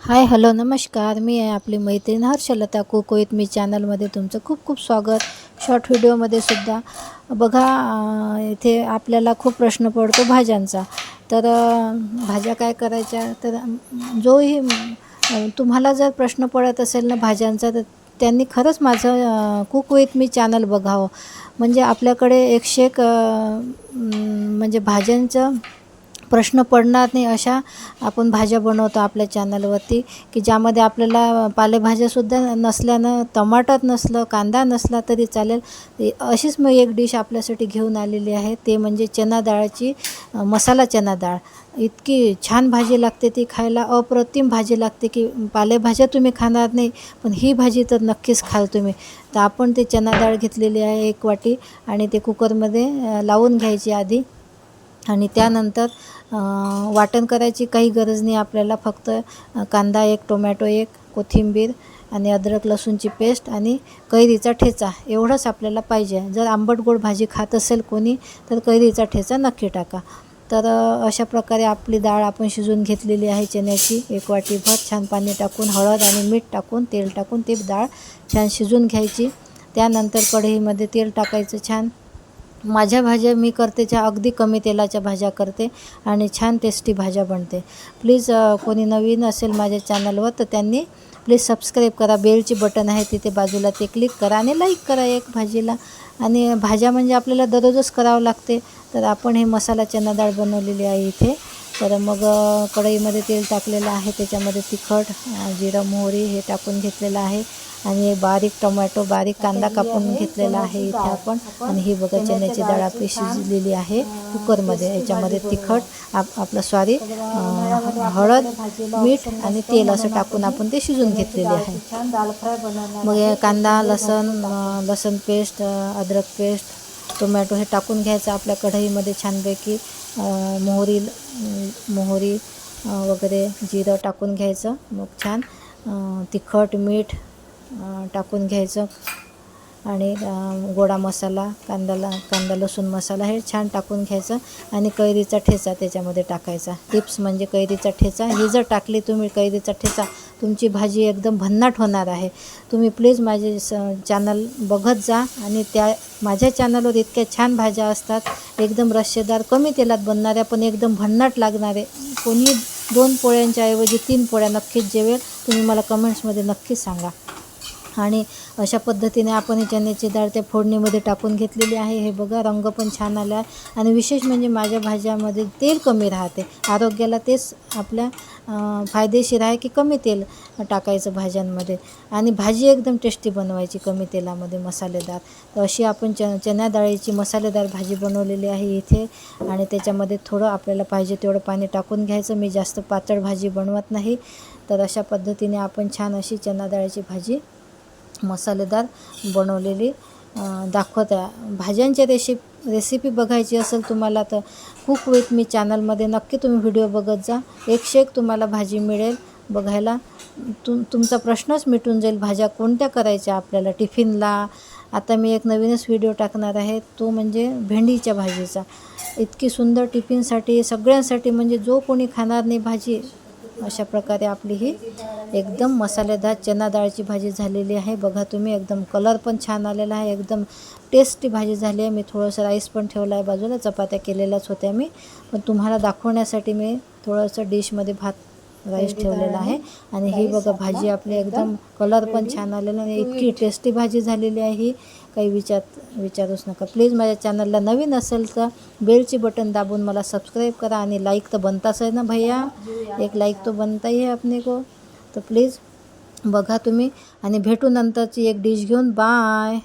Hi hello नमस्कार, मी आहे आपली मैत्रीण हर्षलता कुक विथ मी चॅनलमध्ये तुमचं खूप खूप स्वागत. शॉर्ट व्हिडिओमध्ये सुद्धा बघा, इथे आपल्याला खूप प्रश्न पडतो भाज्यांचा. तर भाज्या काय करायच्या, तर जोही तुम्हाला जर प्रश्न पडत असेल ना भाज्यांचा, तर त्यांनी खरंच माझं कुक विथ मी चॅनल बघावं. म्हणजे आपल्याकडे 101 म्हणजे भाज्यांचं प्रश्न पडणार नाही अशा आपण भाज्या बनवतो आपल्या चॅनलवरती, की ज्यामध्ये आपल्याला पालेभाज्यासुद्धा नसल्यानं, टमाटर नसलं, कांदा नसला तरी चालेल. अशीच मी एक डिश आपल्यासाठी घेऊन आलेली आहे, ते म्हणजे चना डाळची मसाला चना डाळ. इतकी छान भाजी लागते ती खायला, अप्रतिम भाजी लागते, की पालेभाज्या तुम्ही खाणार नाही पण ही भाजी तर नक्कीच खाल तुम्ही. तर आपण ते चना डाळ घेतलेली आहे 1 वाटी, आणि ते कुकरमध्ये लावून घ्यायची आधी. आणि त्यानंतर वाटण करायची काही गरज नाही आपल्याला. फक्त कांदा 1, टोमॅटो 1, कोथिंबीर आणि अद्रक लसूणची पेस्ट आणि कैरीचा ठेचा एवढंच आपल्याला पाहिजे. जर आंबट गोड भाजी खात असेल कोणी तर कैरीचा ठेचा नक्की टाका. तर अशा प्रकारे आपली डाळ आपण शिजवून घेतलेली आहे चण्याची. 1 वाटीभर छान पाणी टाकून, हळद आणि मीठ टाकून, तेल टाकून ती डाळ छान शिजवून घ्यायची. त्यानंतर कढईमध्ये तेल टाकायचं छान. माझ्या भाज्या मी करते त्या अगदी कमी तेलाच्या भाज्या करते आणि छान टेस्टी भाज्या बनते. प्लीज कोणी नवीन असेल माझ्या चॅनलवर तर त्यांनी प्लीज सबस्क्राईब करा. बेलची बटन आहे तिथे बाजूला, ते क्लिक करा आणि लाईक करा एक भाजीला. आणि भाज्या म्हणजे आपल्याला दररोजच करावं लागते. तर आपण हे मसाला चना डाळ बनवलेली आहे इथे. तर मग कढईमध्ये तेल टाकलेलं आहे, त्याच्यामध्ये तिखट, जिरं, मोहरी हे टाकून घेतलेलं आहे. आणि बारीक टोमॅटो, बारीक कांदा कापून घेतलेला आहे इथे आपण. आणि ही बघा चण्याची डाळ आपली शिजलेली आहे कुकरमध्ये. याच्यामध्ये तिखट आपलं हळद, मीठ आणि तेल असं टाकून आपण ते शिजून घेतलेले आहे. मग हे कांदा, लसण पेस्ट, अद्रक पेस्ट, टोमॅटो हे टाकून घ्यायचं आपल्या कढईमध्ये छानपैकी. मोहरी वगैरे जिरं टाकून घ्यायचं. मग छान तिखट, मीठ टाकून घ्यायचं. आणि गोडा मसाला, कांदा लसूण मसाला हे छान टाकून घ्यायचं. आणि कैरीचा ठेचा त्याच्यामध्ये टाकायचा. टिप्स म्हणजे कैरीचा ठेचा, ही जर टाकली तुम्ही कैरीचा ठेचा, तुमची भाजी एकदम भन्नाट होणार आहे. तुम्ही प्लीज माझे चॅनल बघत जा. आणि माझ्या चॅनलवर इतक्या छान भाज्या असतात, एकदम रस्सेदार, कमी तेलात बनणाऱ्या पण एकदम भन्नाट लागणारे. कोणी 2 पोळ्यांच्या ऐवजी 3 पोळ्या नक्कीच जेवेल. तुम्ही मला कमेंट्समध्ये नक्कीच सांगा. आणि अशा पद्धतीने आपण ही चण्याची डाळ त्या फोडणीमध्ये टाकून घेतलेली आहे. हे बघा, रंग पण छान आला आहे. आणि विशेष म्हणजे माझ्या भाज्यामध्ये तेल कमी राहते. आरोग्याला तेच आपल्या फायदेशीर आहे, की कमी तेल टाकायचं भाज्यांमध्ये. आणि भाजी एकदम टेस्टी बनवायची कमी तेलामध्ये, मसालेदार. तर अशी आपण चण्या डाळीची मसालेदार भाजी बनवलेली आहे इथे. आणि त्याच्यामध्ये थोडं आपल्याला पाहिजे तेवढं पाणी टाकून घ्यायचं. मी जास्त पातळ भाजी बनवत नाही. तर अशा पद्धतीने आपण छान अशी चना डाळीची भाजी मसालेदार बनवलेली दाखवत आहे. भाज्यांची रेसिपी बघायची असेल तुम्हाला तर कुक विथ मी चॅनलमध्ये नक्की तुम्ही व्हिडिओ बघत जा. 101 तुम्हाला भाजी मिळेल बघायला. तुमचा प्रश्नच मिटून जाईल, भाज्या कोणत्या करायच्या आपल्याला टिफिनला. आता मी एक नवीनच व्हिडिओ टाकणार आहे, तो म्हणजे भेंडीच्या भाजीचा. इतकी सुंदर टिफिनसाठी सगळ्यांसाठी, म्हणजे जो कोणी खाणार नाही भाजी, अशा प्रकारे आपली ही एकदम मसालेदार चना डाळची भाजी झालेली आहे. बघा तुम्ही, एकदम कलर पण छान आलेला आहे, एकदम टेस्टी भाजी झाली आहे. मी थोडंसं राईस पण ठेवला आहे बाजूला, चपात्या केलेल्याच होत्या मी, पण तुम्हाला दाखवण्यासाठी मी थोडंसं डिशमध्ये राईस ठेवलेला आहे. आणि ही बघा भाजी आपली एकदम कलर पण छान आलेला आहे. इतकी टेस्टी भाजी झालेली आहे ही, काही विचारूच नका. प्लीज माझ्या चॅनलला नवीन असेल तर बेलची बटन दाबून मला सबस्क्राईब करा. आणि लाईक तर बनताच आहे ना भैया, एक लाईक तो बनता ही है अपने को. तर प्लीज बघा तुम्ही. आणि भेटू नंतरची एक डिश घेऊन. बाय.